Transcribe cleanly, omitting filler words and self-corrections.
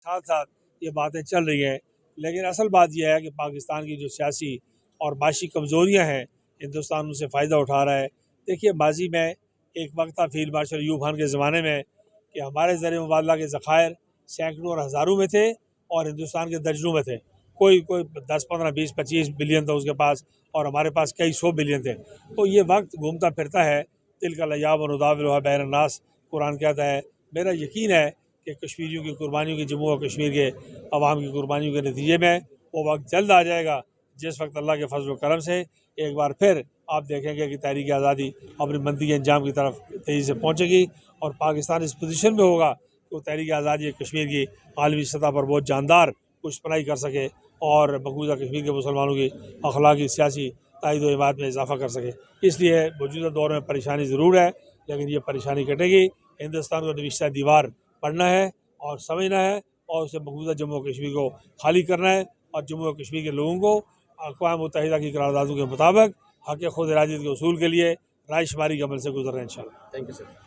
साथ साथ ये बातें चल रही हैं, लेकिन असल बात यह है कि पाकिस्तान की जो सियासी और माशी कमज़ोरियाँ हैं, हिंदुस्तान उनसे फ़ायदा उठा रहा है। देखिए, माजी में एक वक्त था फील्ड मार्शल अयूब खान के ज़माने में कि हमारे ज़रिए मुबादला के ज़खायर सैकड़ों और हज़ारों में थे और हिंदुस्तान के दर्जनों में थे। कोई कोई 10, 15, 20, 25 बिलियन था उसके पास और हमारे पास कई 100 बिलियन थे। तो ये वक्त घूमता फिरता है। तिल का लयाब और उदाविलुहा बैन अन्नास, कुरान कहता है। मेरा यकीन है कि कश्मीरियों की कुर्बानियों की, जम्मू और कश्मीर के अवाम की कुर्बानियों के नतीजे में वो वक्त जल्द आ जाएगा जिस वक्त अल्लाह के फजल करम से एक बार फिर आप देखेंगे कि तहरीक आज़ादी अपनी मंदी अंजाम की तरफ तेज़ी से पहुँचेगी और पाकिस्तान इस पोजीशन में होगा कि वो तहरीक आज़ादी कश्मीर की आलमी सतह पर बहुत जानदार पुष्पनाई कर सके और मकबूजा कश्मीर के मुसलमानों की अखलाकी सियासी ताईद व हिमायत में इजाफा कर सके। इसलिए मौजूदा दौर में परेशानी ज़रूर है, लेकिन ये परेशानी कटेगी। हिंदुस्तान को नविश्ता दीवार पढ़ना है और समझना है और उसे मकबूजा जम्मू और कश्मीर को खाली करना है और जम्मू और कश्मीर के लोगों को अक़वाम मुत्तहिदा की करारदादों के मुताबिक हक़ खुद इरादत के उसूल के लिए रायशुमारी के अमल से गुजरना है इंशाअल्लाह। Thank you sir.